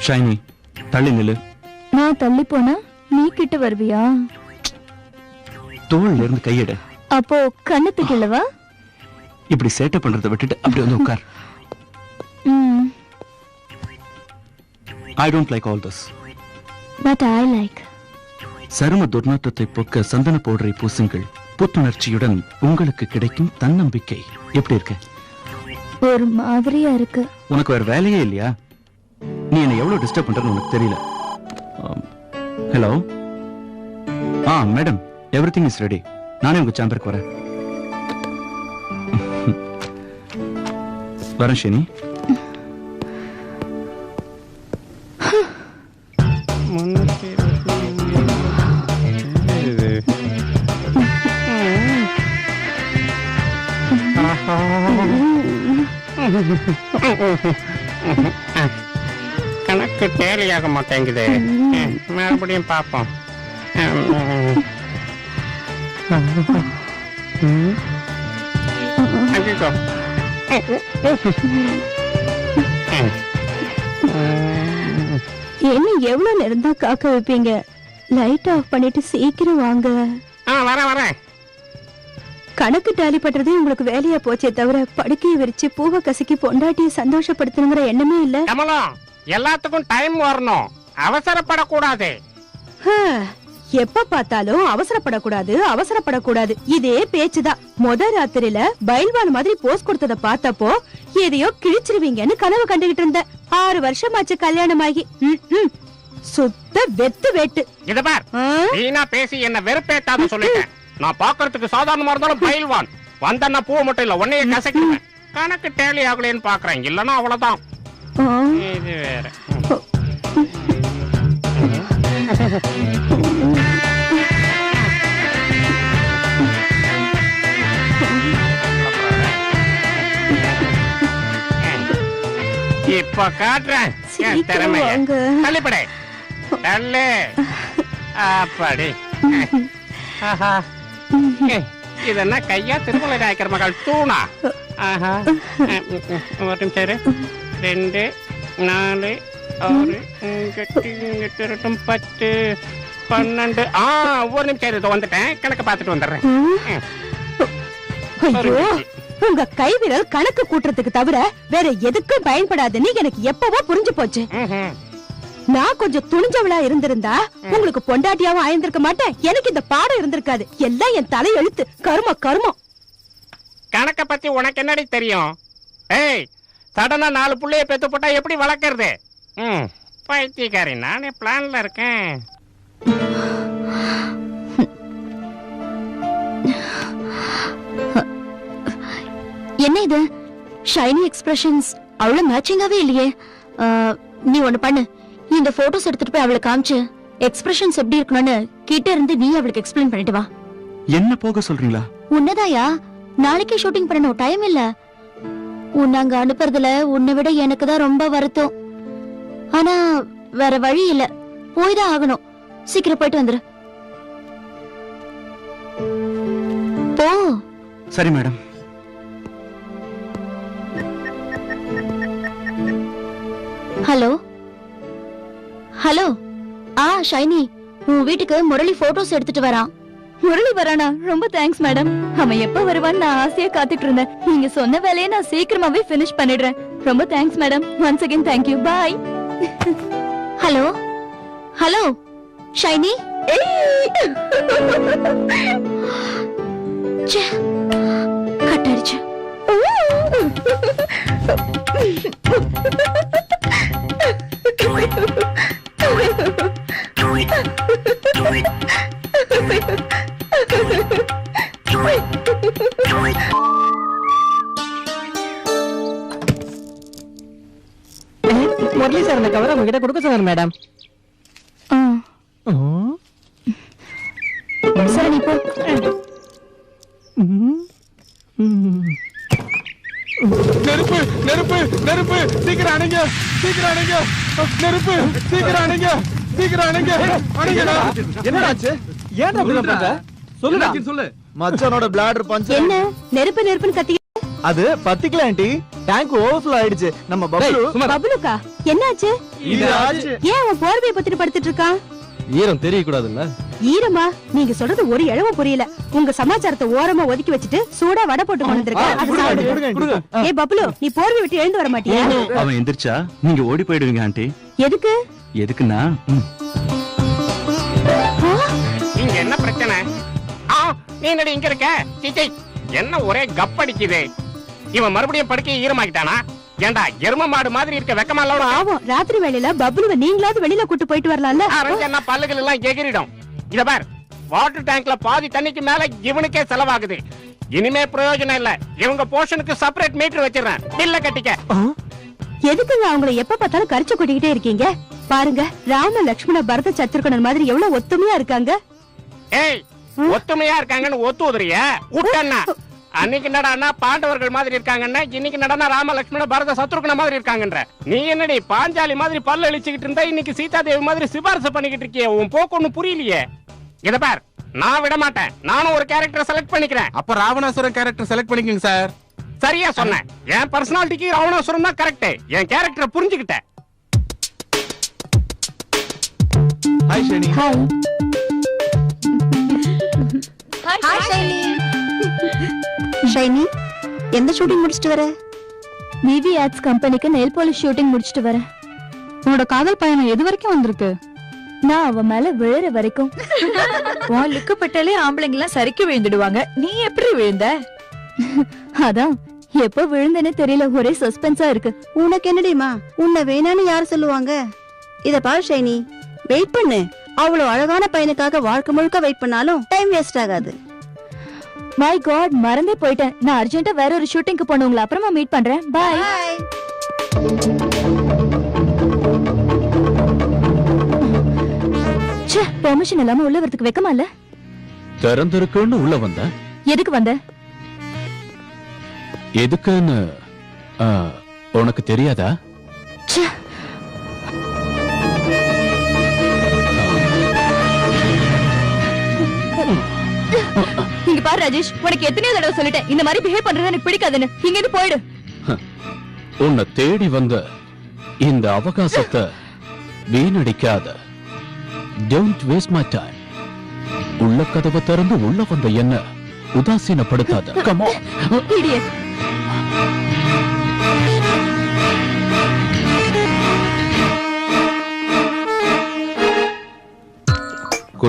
ஷைனி, தள்ளி நில்லு. நான் தள்ளி போனா நீ கிட்ட வருவியா? தோள்ல இருந்து கையெடு. அப்போ கண்ணத்துக்கு இல்லவா? இப்படி சேட்டை பண்றதை விட்டுட்டு அப்படி வந்து உட்கார். I don't like all this. But I like. சரும துர்நாற்றத்தை போக்க சந்தன பவுடரை பூசுங்கள். புத்துணர்ச்சியுடன் உங்களுக்கு கிடைக்கும் தன்னம்பிக்கை. எப்படி இருக்கு? ஒரு மாதிரியா இருக்கு. உனக்கு வேற வேலையே இல்லையா? நீ என்ன எவ்வளவு டிஸ்டர்ப் பண்றன்னு உனக்கு தெரியல. Hello. Madam, everything is ready. நானே உங்க சேம்பருக்கு வரேன். வரேன் ஷினி. கணக்கு டேலியாக மாட்டேங்குது. மறுபடியும் பார்ப்போம். என்ன எவ்வளவு நேரம் தான் காக்க வைப்பீங்க? லைட் ஆஃப் பண்ணிட்டு சீக்கிரம் வாங்க. வரேன். கணக்கு டாலி பண்றதே உங்களுக்கு வேலையா போச்சே தவிர படுக்கையை விரிச்சு பூவை கசக்கி பொண்டாட்டியை சந்தோஷப்படுத்தணுங்கிற எண்ணமே இல்ல. எல்லாத்துக்கும் டைம் வரணும், அவசரப்படக்கூடாது. எப்ப பார்த்தாலும் அவசரப்படக்கூடாது இதே பேச்சுதான். ராத்திரியில பயில்வான் மாதிரி போஸ் கொடுத்தத பார்த்தப்போ எதையோ கிழிச்சிருவீங்கன்னு கனவு கண்டுகிட்டு இருந்த. 6 வருஷமாச்சு கல்யாணம் ஆகி. சுத்த வெத்து வெட்டு. இத பார், நீனா பேசி என்ன வெறுப்பேத்தாத சொல்லிட்டேன். நான் பாக்குறதுக்கு சாதாரணமா இருந்தாலும் பயில்வான். வந்தன்னா பூ மட்டும் இல்ல உன்னையே கசக்குவேன். கணக்கு டேலி ஆகலேன்னு பாக்குறேன், இல்லன்னா அவ்வளவுதான். இது வேற. இப்ப காட்டுறேன் திறமைய. தள்ளிப்படே தள்ளு. அப்படி இதென்ன கையா திருமலை நாயக்கர் மகள் தூணா? ஒரு நிமிஷம் 2 4 6 8 10 12. ஒரு நிமிஷம் வந்துட்டேன், கணக்கு பார்த்துட்டு வந்துடுறேன். உங்க கைவிரல் கணக்கு கூட்டுறதுக்கு தவிர வேற எதுக்கும் பயன்படாதுன்னு எனக்கு எப்பவோ புரிஞ்சு போச்சு. நான் கொஞ்சம் துணிஞ்சவளா இருந்திருந்தா உங்களுக்கு பொண்டாட்டியாவும் ஆயிருந்திருக்க மாட்டேன். எனக்கு இந்த பாடம் இருந்திருக்காது. எல்லாம் என் தலை எழுத்து. கருமம். கணக்க பத்தி உனக்கு என்னடி தெரியும்? சடனா 4 புள்ளைய பெத்து போட்டா எப்படி வளர்க்கறது? பைத்தியக்காரி, நானே பிளான்ல இருக்கேன். என்ன இது? ஷைனி எக்ஸ்பிரஷன்ஸ் அவ்வளவு மேட்சிங்காவே இல்லையே. நீ ஒண்ணு பண்ணு, இந்த போட்டோஸ் எடுத்துட்டு போய் அவளுக்கு காமிச்சு எக்ஸ்பிரஷன்ஸ் எப்படி இருக்கணும்னு கிட்ட இருந்து நீ அவளுக்கு எக்ஸ்பிளைன் பண்ணிட்டு வா. என்ன போக சொல்றீங்களா? உன்னதாயா, நாளைக்கே ஷூட்டிங் பண்ணணும், டைம் இல்ல. உன்னை அங்க அனுப்புறதுல உன்னை விட எனக்கு தான் ரொம்ப வருத்தம். ஆனா வேற வழி இல்ல, போய்தான் ஆகணும். சீக்கிரம் போயிட்டு வந்துரு. போ. சரி மேடம். ஹலோ. ஷைனி, உன் வீட்டுக்கு முரளி போட்டோஸ் எடுத்துட்டு வரான். முரளி வரானா? ரொம்ப தேங்க்ஸ் மேடம். அவன் எப்ப வருவான்னு நான் ஆசையா காத்துட்டு இருந்தேன். நீங்க சொன்ன வேலையை நான் சீக்கிரமாவே பினிஷ் பண்ணிடுறேன். ரொம்ப thanks madam. Once again thank you. Bye. Hello Shiny. கட்டடிச்சு. முரளி சார் இந்த கவரை உங்ககிட்ட கொடுக்க சொன்னார் மேடம். சரி நீ போ. நெருப்பு நெருப்பு நெருப்பு சீக்கிரம் அணைங்க சீக்கிரம் அணைங்க நெருப்பு சீக்கிரம் அணைங்க சீக்கிரம் அணைங்க அணைங்கடா. என்னடாச்சு ஏன்டா இப்படி பண்ற சொல்லுடா சொல்லு. மச்சானோட பிளாடர் பஞ்சர். என்ன நெருப்பு நெருப்புன்னு கத்தி அது பத்திக்கல ஆண்டி. டேங்க் ஓவர்ஃப்ளோ ஆயிடுச்சு. நம்ம பப்ளு பபுலுக்கா என்னாச்சு? இது ஆச்சு. ஏன் அவன் போர்வையை பத்திட்டு படுத்துட்டு இருக்கான்? ஈரம் தெரிய கூடாதுல்ல. ஈரமா? நீங்க சொல்றது ஒரு இழவு புரியல. உங்க சமாச்சாரத்தை ஓரமா ஒதுக்கி வச்சுட்டு சூடா வடை போட்டு கொண்டு வந்திருக்கேன். அது சாப்பிடு. ஏய் பபுலு, நீ போர்வை விட்டு எழுந்து வர மாட்டியா? அவன் எந்திரிச்சா நீங்க ஓடி போயிடுவீங்க ஆண்டி. எதுக்கு? எதுக்குன்னா இங்க என்ன பிரச்சனை? நீ என்னடி இங்க இருக்க? சீச்சை, என்ன ஒரே கப்படிக்குது. இவன் மறுபடியும் படுக்கையை ஈரமாக்கிட்டானா? ஏண்டா எரும மாடு மாதிரி இருக்க வெக்கமா இல்ல? பாவம், ராத்திரி வேளையில பபுலுவை நீங்களாவது வெளியில கூட்டு போயிட்டு வரலாம்ல. என்ன பல்லுகள் எல்லாம் எகிரிடும். இத பார், வாட்டர் டேங்க்ல பாதி தண்ணிக்கு மேல இவனுக்கே செலவாகுது. இனிமே பிரயோஜனம் இல்ல. இவங்க போர்ஷனுக்கு செப்பரேட் மீட்டர் வச்சிடறேன். பில்ல கட்டிக்க. எதுக்குங்க அவங்கள எப்ப பார்த்தாலும் கரிச்சு கொட்டிக்கிட்டே இருக்கீங்க? பாருங்க, ராம லட்சுமண பரத சத்ருகனன் மாதிரி எவ்வளவு ஒத்துமையா இருக்காங்க. ஏய், ஒத்துமையா இருக்காங்கன்னு ஒத்து உதறிய விட்டன்னா. அன்னைக்கு நடனா பாண்டவர்கள் மாதிரி இருக்காங்கன்னா, இன்னைக்கு நடனா ராம லட்சுமண பரத சத்ருகன மாதிரி இருக்காங்கன்ற. நீ என்னடி பாஞ்சாலி மாதிரி பல்ல அழிச்சுக்கிட்டு இருந்தா, இன்னைக்கு சீதா தேவி மாதிரி சிபாரிசு பண்ணிக்கிட்டு இருக்கியே. உன் போக்கு ஒண்ணு புரியலையே. இத பார், நான் விட மாட்டேன். நானும் ஒரு கேரக்டர் செலக்ட் பண்ணிக்கிறேன். அப்ப ராவணாசுரன் கேரக்டர் செலக்ட் பண்ணிக்கங்க சார். சரியா சொன்னேன். என் பர்சனாலிட்டிக்கு ராவணாசுரன் தான் கரெக்ட். என் கேரக்டரை புரிஞ்சுக்கிட்டேன். Hi Shiny. Hi. Hi Shiny. Shiny, எந்த ஷூட்டிங் முடிச்சிட்டு வர? விவி ஆட்ஸ் கம்பெனிக்கு நெயில் பாலிஷ் ஷூட்டிங் முடிச்சிட்டு வரேன். உன்னோட காதல் பயணம் எது வரைக்கும் வந்திருக்கு? நான் அவ மேல விழுற வரைக்கும். உன் லுக்கு பட்டாலே ஆம்பளைங்க எல்லாம் சரிக்கு விழுந்துடுவாங்க. நீ எப்படி விழுந்த? அதான் எப்ப விழுந்தேனே தெரியல. ஒரே சஸ்பென்ஸா இருக்கு. உனக்கு என்னடிமா, உன்னை வேணான்னு யார் சொல்லுவாங்க? இத பாரு ஷைனி, வெயிட் பண்ணு. அவ்வளவு அழகான பையனுக்காக வாழ்க்கை முழுக்க வெயிட் பண்ணாலும் டைம் வேஸ்ட் ஆகாது. மை காட், மறந்தே போயிட்டேன். நான் அர்ஜென்ட்டா வேற ஒரு ஷூட்டிங்க்கு போணும். உங்களை அப்புறமா மீட் பண்றேன். பை. ச்சே, பெர்மிஷன் இல்லாம உள்ள வரதுக்கு வெக்கமா இல்ல? திறந்திருக்குன்னு உள்ள வந்த. எதுக்கு வந்த? எதுக்குன்னு உனக்கு தெரியாதா? ச்சே, இங்க பாரு ராஜேஷ், உனக்கு எத்தனையோ தடவை சொல்லிட்டேன் இந்த மாதிரி பிஹேவ் பண்றது எனக்கு பிடிக்காதுன்னு. இங்க இருந்து போயிடு. உன்னை தேடி வந்த இந்த அவகாசத்தை வீணடிக்காத. Don't waste my time. உள்ள கதவை திறந்து உள்ள வந்த என்ன உதாசீனப்படுத்தாத. Come on. Idiot.